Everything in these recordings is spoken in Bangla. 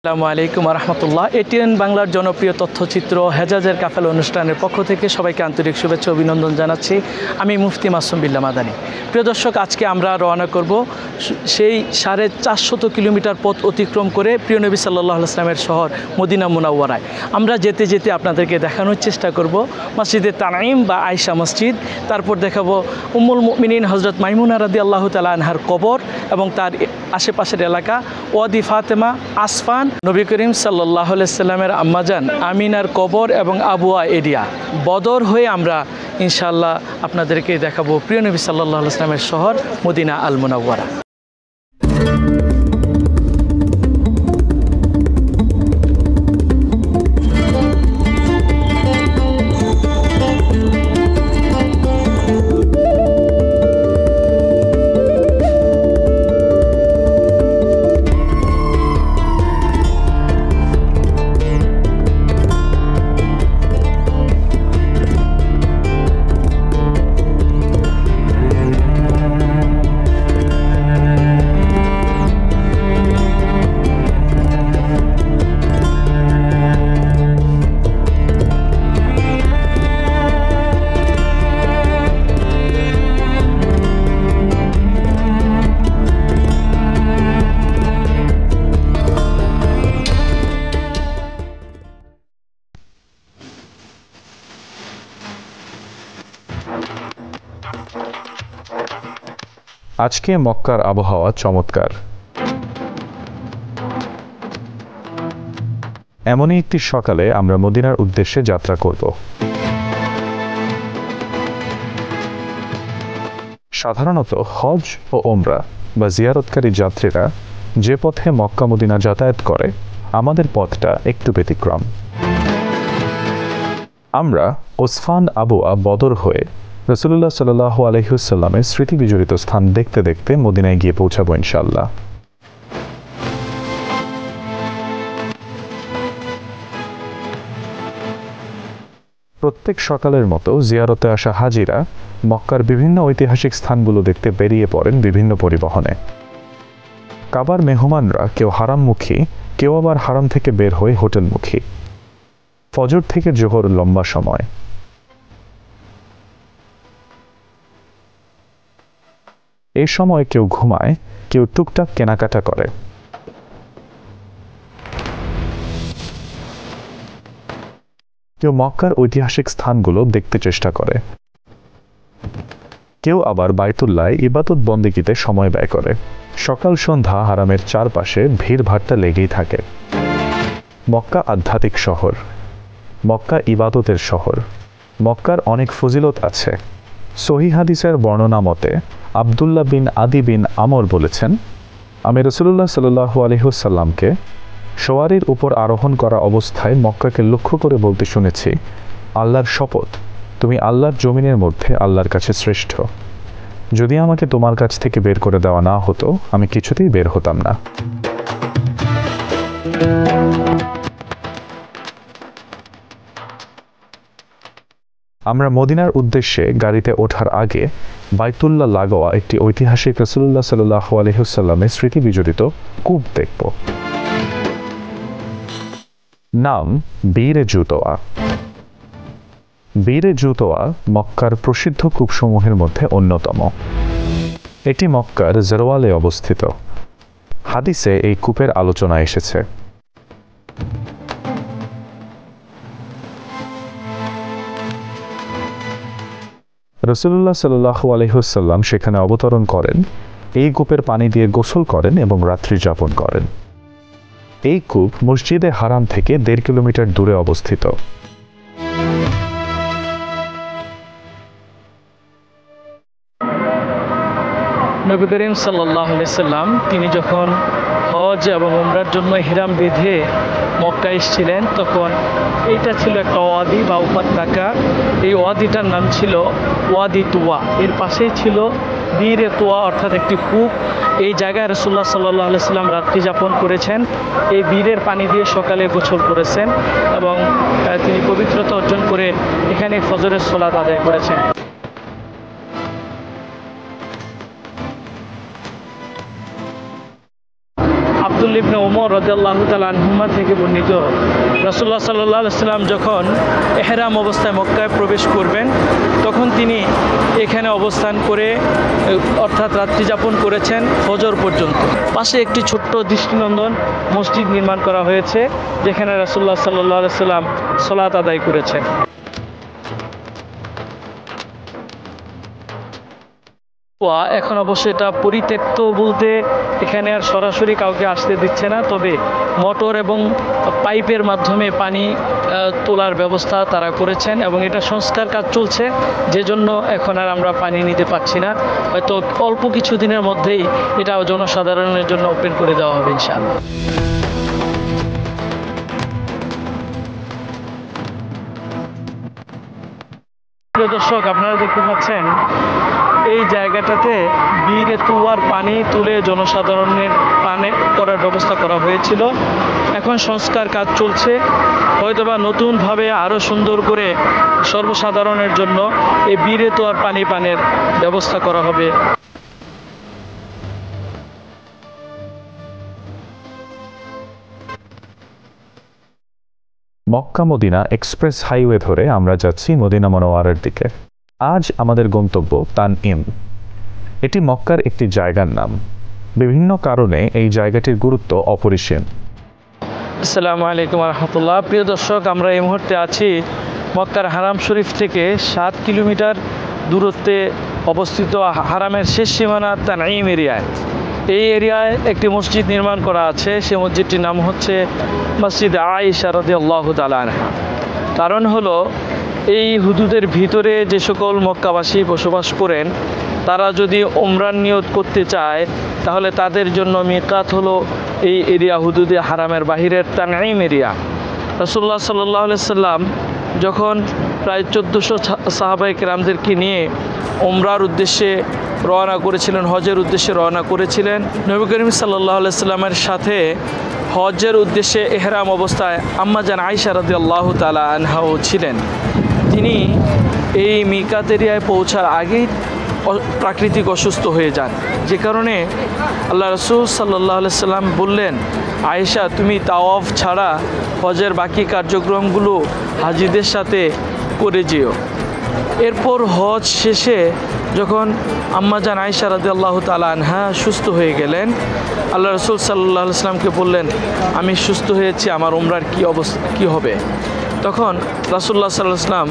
আসসালামু আলাইকুম রহমতুল্লাহ। এটিএন বাংলার জনপ্রিয় তথ্যচিত্র হেজাজের কাফেল অনুষ্ঠানের পক্ষ থেকে সবাইকে আন্তরিক শুভেচ্ছা অভিনন্দন জানাচ্ছি। আমি মুফতি মাসুম বিল্লাহ মাদানী। প্রিয় দর্শক, আজকে আমরা রওনা করব সেই 450 কিলোমিটার পথ অতিক্রম করে প্রিয় নবী সাল্লাল্লাহু আলাইহি ওয়াসাল্লামের শহর মদিনা মুনাওয়ারায়। আমরা যেতে যেতে আপনাদেরকে দেখানোর চেষ্টা করব মসজিদে তানঈম বা আয়েশা মসজিদ, তারপর দেখাবো উম্মুল মুমিনিন হযরত মাইমুনা রাদিয়াল্লাহু তাআলা আনহার কবর এবং তার আশেপাশের এলাকা ওয়াদি ফাতেমা, আসফান, নবী করিম সাল্লাল্লাহু আলাইহি ওয়াসাল্লামের আম্মাজান আমিনার কবর এবং আবুয়া এরিয়া বদর হয়ে আমরা ইনশাআল্লাহ আপনাদেরকে দেখাবো প্রিয় নবী সাল্লাল্লাহু আলাইহি ওয়াসাল্লামের শহর মদিনা আল মুনাওয়ারা। আজকে মক্কার আবহাওয়া চমৎকার। এমনই একটি সকালে আমরা মদিনার উদ্দেশ্যে যাত্রা করব। সাধারণত হজ ও ওমরা বা জিয়ারতকারী যাত্রীরা যে পথে মক্কা মদিনা যাতায়াত করে, আমাদের পথটা একটু ব্যতিক্রম। আমরা ওসফান আবুয়া বদর হয়ে রাসূলুল্লাহ সাল্লাল্লাহু আলাইহি ওয়াসাল্লামের স্মৃতি বিজড়িত স্থান দেখতে দেখতে মদিনায় গিয়ে পৌঁছাবো ইনশাআল্লাহ। প্রত্যেক সকালের মতো জিয়ারতে আসা হাজিরা মক্কার বিভিন্ন ঐতিহাসিক স্থানগুলো দেখতে বেরিয়ে পড়েন বিভিন্ন পরিবহনে। কাবার মেহমানরা কেউ হারামমুখী, কেউ আবার হারাম থেকে বের হয়ে হোটেলমুখী। ফজর থেকে জোহর লম্বা সময়। এই সময় কেউ ঘুমায়, কেউ টুকটাক কেনাকাটা করে। কেউ মক্কার ঐতিহাসিক স্থানগুলো দেখতে চেষ্টা করে। কেউ আবার বাইতুল্লাহ ইবাদত বন্দেগীতে সময় ব্যয় করে। সকাল সন্ধ্যা হারামের চারপাশে ভিড় ভাট্টা লেগেই থাকে। মক্কা আধ্যাত্মিক শহর, মক্কা ইবাদতের শহর। মক্কার অনেক ফজিলত আছে। সহিহ হাদিসের বর্ণনা মতে আব্দুল্লাহ বিন আদি বিন আমর বলেছেন, আমি রাসূলুল্লাহ সাল্লাল্লাহু আলাইহি ওয়াসাল্লামকে সওয়ারির উপর আরোহণ করা অবস্থায় মক্কাকে লক্ষ্য করে বলতে শুনেছি, আল্লাহর শপথ, তুমি আল্লাহর জমিনের মধ্যে আল্লাহর কাছে শ্রেষ্ঠ। যদি আমাকে তোমার কাছ থেকে বের করে দেওয়া না হতো, আমি কিছুতেই বের হতাম না। আমরা মদিনার উদ্দেশ্যে গাড়িতে ওঠার আগে বাইতুল্লাহ লাগোয়া একটি ঐতিহাসিক রাসূলুল্লাহ সাল্লাল্লাহু আলাইহি ওয়াসাল্লামের স্মৃতি বিজড়িত কূপ দেখব। নাম বীরে জুতোয়া। বীরে জুতোয়া মক্কার প্রসিদ্ধ কূপসমূহের মধ্যে অন্যতম। এটি মক্কার জরওয়ালে অবস্থিত। হাদিসে এই কূপের আলোচনা এসেছে। রাসূলুল্লাহ সাল্লাল্লাহু আলাইহি ওয়াসাল্লাম সেখানে অবতরণ করেন, এই কূপের পানি দিয়ে গোসল করেন এবং রাত্রি যাপন করেন। এই কূপ মসজিদে হারাম থেকে 1.5 কিলোমিটার দূরে অবস্থিত। নবী করিম সাল্লাল্লাহু আলাইহি ওয়াসাল্লাম তিনি যখন হজ এবং উমরার জন্য হিরাম বেঁধে মক্কা এসেছিলেন, তখন এইটা ছিল একটা ওয়াদি বা উপত্যকা। এই ওয়াদিটার নাম ছিল ওয়াদি তুয়া। এর পাশেই ছিল বীরে তুয়া অর্থাৎ একটি কূপ। এই জায়গায় রাসূলুল্লাহ সাল্লাল্লাহু আলাইহি ওয়াসাল্লাম রাত্রি যাপন করেছেন। এই বীরের পানি দিয়ে সকালে গোসল করেছেন এবং তিনি পবিত্রতা অর্জন করে এখানে ফজরের সালাত আদায় করেছেন। ইবনে ওমর রাদিয়াল্লাহু তাআলা আনহুমা থেকে বর্ণিত, রাসূলুল্লাহ সাল্লাল্লাহু আলাইহি ওয়াসাল্লাম যখন ইহরাম অবস্থায় মক্কায় প্রবেশ করবেন তখন তিনি এখানে অবস্থান করে অর্থাৎ রাত্রি যাপন করেছেন ফজর পর্যন্ত। পাশে একটি ছোট্ট দৃষ্টিনন্দন মসজিদ নির্মাণ করা হয়েছে যেখানে রাসূলুল্লাহ সাল্লাল্লাহু আলাইহি ওয়াসাল্লাম সালাত আদায় করেছেন। এখন অবশ্য এটা পরিত্যক্ত বলতে এখানে আর সরাসরি কাউকে আসতে দিচ্ছে না, তবে মোটর এবং পাইপের মাধ্যমে পানি তোলার ব্যবস্থা তারা করেছেন এবং এটা সংস্কার কাজ চলছে, যে জন্য এখন আর আমরা পানি নিতে পারছি না। হয়তো অল্প কিছু দিনের মধ্যেই এটা জনসাধারণের জন্য ওপেন করে দেওয়া হবে ইনশাআল্লাহ। প্রিয় দর্শক, আপনারা দেখতে পাচ্ছেন এই জায়গাটাতে বীরে তুয়ার পানি তুলে জনসাধারণের পানি করার ব্যবস্থা করা হয়েছিল। এখন সংস্কার কাজ চলছে, হয়তোবা নতুনভাবে আরও সুন্দর করে সর্বসাধারণের জন্য এই বীরে তুয়ার পানি পানের ব্যবস্থা করা হবে। মক্কা মদিনা এক্সপ্রেস হাইওয়ে ধরে আমরা যাচ্ছি মদিনা মুনাওয়ারার দিকে। আজ আমাদের গন্তব্য তানঈম। এটি মক্কার একটি জায়গার নাম। বিভিন্ন কারণে এই জায়গাটির গুরুত্ব অপরিসীম। আসসালামু আলাইকুম রহমতুল্লাহ। প্রিয় দর্শক, আমরা এই মুহূর্তে আছি মক্কার হারাম শরীফ থেকে 7 কিলোমিটার দূরত্বে অবস্থিত হারামের শেষ সীমানা তানঈম এরিয়ায়। এই এরিয়ায় একটি মসজিদ নির্মাণ করা আছে, সে মসজিদটির নাম হচ্ছে মসজিদ আয়েশা রাদিয়াল্লাহু তাআলা আনহা। কারণ হলো এই হুদুদের ভিতরে যে সকল মক্কাবাসী বসবাস করেন তারা যদি ওমরার নিয়ত করতে চায় তাহলে তাদের জন্য মিকাত হলো এই এরিয়া, হুদুদে হারামের বাহিরের তানঈম এরিয়া। রাসূলুল্লাহ সাল্লাল্লাহু আলাইহি সাল্লাম যখন প্রায় 1400 সাহাবায়ে কেরামদেরকে নিয়ে ওমরার উদ্দেশ্যে রওনা করেছিলেন, হজের উদ্দেশ্যে রওনা করেছিলেন, নবী করিম সাল্লাল্লাহু আলাইহি সাল্লামের সাথে হজের উদ্দেশ্যে ইহরাম অবস্থায় আম্মা জান আয়েশা রাদিয়াল্লাহু তাআলা আনহাও ছিলেন। তিনি এই মিকাত এরিয়ায় পৌঁছার আগেই প্রাকৃতিক অসুস্থ হয়ে যান, যে কারণে আল্লাহ রাসূল সাল্লাল্লাহু আলাইহি সাল্লাম বললেন, আয়েশা তুমি তাওয়াফ ছাড়া হজের বাকি কার্যক্রমগুলো হাজিদের সাথে করে যেও। এরপর হজ শেষে যখন আম্মা জান আয়েশা রাদিয়াল্লাহু তাআলা আনহা সুস্থ হয়ে গেলেন, আল্লাহ রাসূল সাল্লাল্লাহু আলাইহি সাল্লামকে বললেন, আমি সুস্থ হয়েছি, আমার উমরার কী অবস্থা কী হবে। তখন রাসূলুল্লাহ সাল্লাল্লাহু আলাইহি সাল্লাম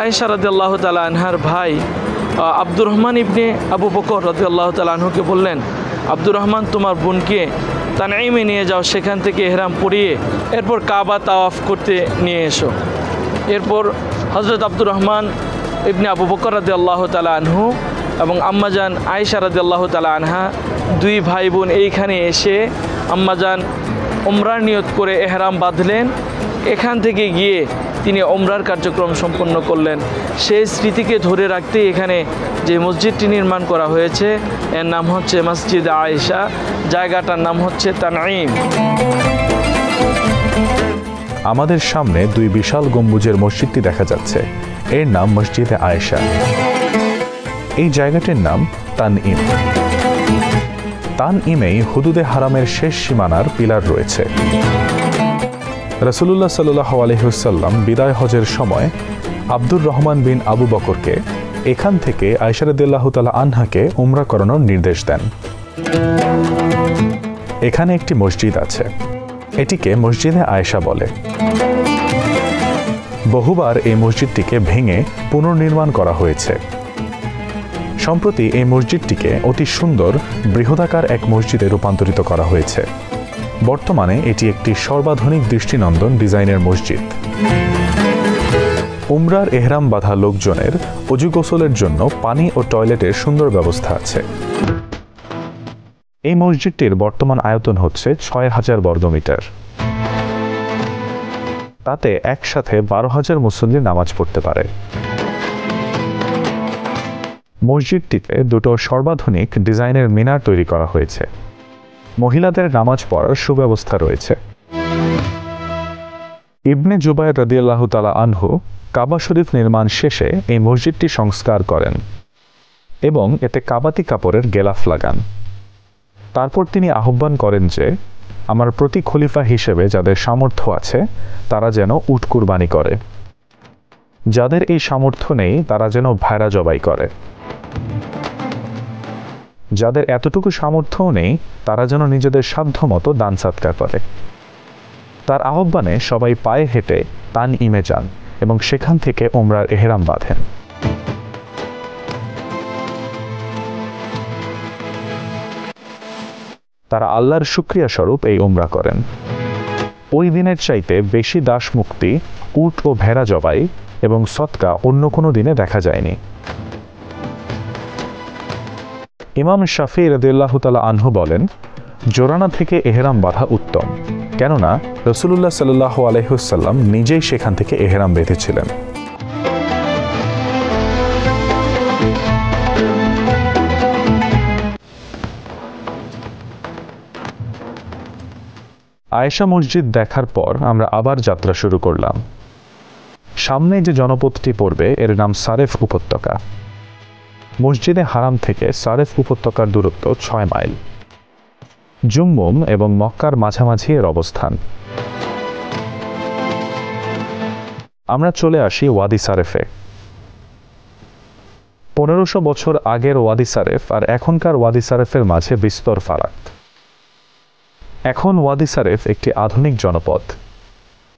আয়েশা রাদিয়াল্লাহু তাআলা আনহার ভাই আব্দুর রহমান ইবনে আবু বকর রাদিয়াল্লাহু তাআলা আনহুকে বললেন, আব্দুর রহমান তোমার বোনকে তানঈমে নিয়ে যাও, সেখান থেকে ইহরাম পরিয়ে এরপর কাবা তাওয়াফ করতে নিয়ে এসো। এরপর হযরত আব্দুর রহমান ইবনে আবু বকর রাদিয়াল্লাহু তাআলা আনহু এবং আম্মাজান আয়েশা রাদিয়াল্লাহু তাআলা আনহা দুই ভাই বোন এইখানে এসে আম্মাজান ওমরার নিয়ত করে ইহরাম বাঁধলেন। এখান থেকে গিয়ে তিনি ওমরার কার্যক্রম সম্পন্ন করলেন। সেই স্মৃতিকে ধরে রাখতে এখানে যে মসজিদটি নির্মাণ করা হয়েছে এর নাম হচ্ছে মসজিদ আয়েশা, জায়গাটার নাম হচ্ছে তানঈম। আমাদের সামনে দুই বিশাল গম্বুজের মসজিদটি দেখা যাচ্ছে, এর নাম মসজিদে আয়েশা। এই জায়গাটির নাম তানঈম। তানঈমেই হুদুদে হারামের শেষ সীমানার পিলার রয়েছে। রাসূলুল্লাহ সাল্লাল্লাহু আলাইহি ওয়াসাল্লাম বিদায় হজের সময় আব্দুর রহমান বিন আবু বকরকে এখান থেকে আয়েশা রাদিয়াল্লাহু তাআলা আনহাকে উমরা করানোর নির্দেশ দেন। এখানে একটি মসজিদ আছে, এটিকে মসজিদে আয়েশা বলে। বহুবার এই মসজিদটিকে ভেঙে পুনর্নির্মাণ করা হয়েছে। সম্প্রতি এই মসজিদটিকে অতি সুন্দর বৃহদাকার এক মসজিদে রূপান্তরিত করা হয়েছে। বর্তমানে এটি একটি সর্বাধুনিক দৃষ্টিনন্দন ডিজাইনের মসজিদ। উমরার এহরাম বাঁধা লোকজনের অজু গোসলের জন্য পানি ও টয়লেটের সুন্দর ব্যবস্থা আছে। এই মসজিদটির বর্তমান আয়তন হচ্ছে ৬,০০০ বর্গমিটার। তাতে একসাথে ১২,০০০ মুসল্লি নামাজ পড়তে পারে। মসজিদটিতে দুটো সর্বাধুনিক ডিজাইনের মিনার তৈরি করা হয়েছে। মহিলাদের নামাজ পড়ার সুব্যবস্থা রয়েছে। ইবনে জুবায়ের রাদিয়াল্লাহু তাআলা আনহু কাবা শরীফ নির্মাণ শেষে এই মসজিদটি সংস্কার করেন এবং এতে কাবাতি কাপড়ের গেলাফ লাগান। তারপর তিনি আহ্বান করেন যে আমার প্রতি খলিফা হিসেবে যাদের সামর্থ্য আছে তারা যেন উট কুরবানি করে, যাদের এই সামর্থ্য নেই তারা যেন ভেড়া জবাই করে, যাদের এতটুকু সামর্থ্যও নেই তারা যেন নিজেদের সাধ্যমতো দান সাদকা করে। তার আহ্বানে সবাই পায়ে হেঁটে তানঈমে যান এবং সেখান থেকে উমরার এহরাম বাঁধেন। তারা আল্লাহর শুকরিয়া স্বরূপ এই উমরা করেন। ওই দিনের চাইতে বেশি দাস মুক্তি, উট ও ভেড়া জবাই এবং সদকা অন্য কোনো দিনে দেখা যায়নি। ইমাম শাফি রাদিয়াল্লাহু তাআলা আনহু বলেন, জোরানা থেকে এহরাম বাঁধা উত্তম, কেননা রাসূলুল্লাহ সাল্লাল্লাহু আলাইহি ওয়াসাল্লাম নিজেই সেখান থেকে এহরাম বেঁধেছিলেন। আয়েশা মসজিদ দেখার পর আমরা আবার যাত্রা শুরু করলাম। সামনে যে জনপদটি পড়বে এর নাম সারেফ উপত্যকা। মসজিদে হারাম থেকে সারেফ উপত্যকার দূরত্ব 6 মাইল। জুম্মুম এবং মক্কার মাঝামাঝি এর অবস্থান। আমরা চলে আসি ওয়াদি সারেফে। 1500 বছর আগের ওয়াদি সারেফ আর এখনকার ওয়াদি সারেফের মাঝে বিস্তর ফারাক। এখন ওয়াদি সারেফ একটি আধুনিক জনপদ।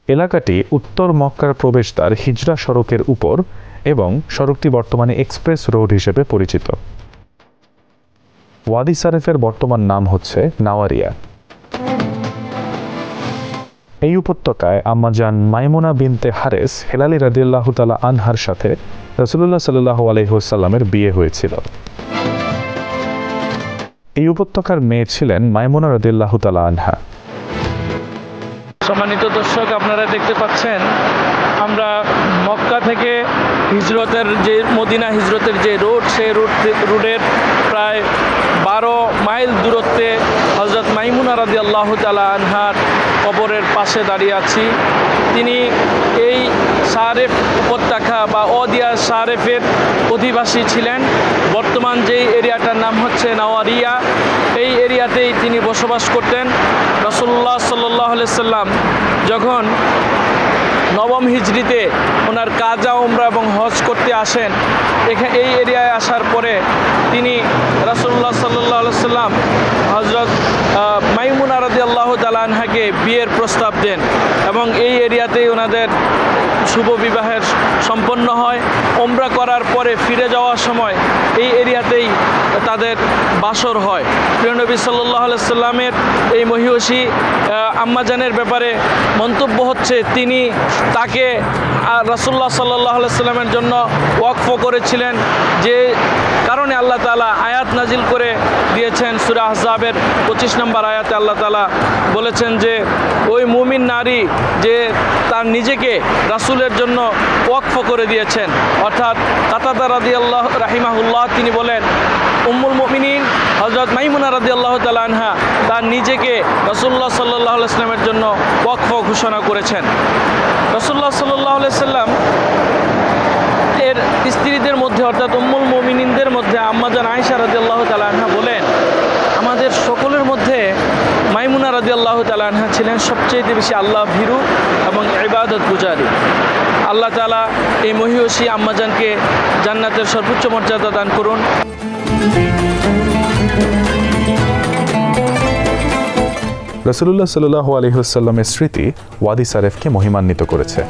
এলাকাটি উত্তর মক্কার প্রবেশদ্বার হিজরা সড়কের উপর এবং সড়কটি বর্তমানে এক্সপ্রেস রোড হিসেবে পরিচিত। ওয়াদি সারেফের বর্তমান নাম হচ্ছে নাওয়ারিয়া। এই উপত্যকায় আম্মাজান মাইমুনা বিনতে হারেস হেলালি রাদিয়াল্লাহু তাআলা আনহার সাথে রাসূলুল্লাহ সাল্লাল্লাহু আলাইহি ওয়াসাল্লামের বিয়ে হয়েছিল। এই উপত্যকার মেয়ে ছিলেন মাইমুনা রাদিয়াল্লাহু তাআলা আনহা। সম্মানিত দর্শক, আপনারা দেখতে পাচ্ছেন আমরা মক্কা থেকে মদিনা হিজরতের যে রোড, সেই রোডের প্রায় 12 মাইল দূরত্বে হযরত মাইমুনা রাদিয়াল্লাহু তাআলা আনহার কবরের পাশে দাঁড়িয়ে আছি। তিনি এই সারেফ উপত্যকা বা ওয়াদিয়া সারেফের অধিবাসী ছিলেন। বর্তমান যেই এরিয়াটার নাম হচ্ছে নাওয়ারিয়া, এই এরিয়াতেই তিনি বসবাস করতেন। রাসূলুল্লাহ সাল্লাল্লাহু আলাইহি সাল্লাম যখন নবম হিজরিতে ওনার কাজা উমরা এবং হজ করতে আসেন, এই এরিয়ায় আসার পরে তিনি রাসূলুল্লাহ সাল্লাল্লাহু আলাইহি সাল্লাম হযরত মাইমুনা রাদিয়াল্লাহু তাআলা আনহাকে বিয়ের প্রস্তাব দেন এবং এই এরিয়াতেই ওনাদের শুভ বিবাহের সম্পন্ন হয়। উমরা করার পরে ফিরে যাওয়ার সময় এই এরিয়াতেই তাদের বাসর হয়। প্রিয় নবী সাল্লাল্লাহু আলাইহি সাল্লামের এই মহিয়সী আম্মাজানের ব্যাপারে মন্তব্য হচ্ছে, তিনি তাকে রাসূলুল্লাহ সাল্লাল্লাহু আলাইহি সাল্লামের জন্য ওয়াকফ করেছিলেন, যে কারণে আল্লাহ তাআলা আয়াত নাজিল করে দিয়েছেন। সূরা আহজাবের 25 নম্বর আয়াতে আল্লাহ তাআলা বলেছেন যে ওই মুমিন নারী যে তার নিজেকে রাসূলের জন্য ওয়াকফ করে দিয়েছেন। অর্থাৎ কাতাদা রাদিয়াল্লাহু রাহিমাহুল্লাহ তিনি বলেন, উম্মুল মুমিনিন হযরত মাইমুনা রাদিয়াল্লাহু তাআলা আনহা তার নিজেকে রাসূলুল্লাহ সাল্লাল্লাহু আলাইহি সাল্লামের জন্য ওয়াকফ ঘোষণা করেছেন। রাসূলুল্লাহ সাল্লাল্লাহু আলাইহি সাল্লাম এর স্ত্রীদের মধ্যে অর্থাৎ উম্মুল মুমিনিনদের মধ্যে আম্মাজান আয়েশা রাদিয়াল্লাহু তাআলা আনহা বলেন, আমাদের সকলের মধ্যে মাইমুনা রাদিয়াল্লাহু তাআলা আনহা ছিলেন সবচেয়ে বেশি আল্লাহ ভীরু এবং ইবাদত গুজারি। আল্লাহ তাআলা এই মহিয়সী আম্মাজানকে জান্নাতের সর্বোচ্চ মর্যাদা দান করুন। রাসূলুল্লাহ সাল্লাল্লাহু আলাইহি ওয়াসাল্লামের স্মৃতি ওয়াদি সারেফকে মহিমান্বিত করেছে।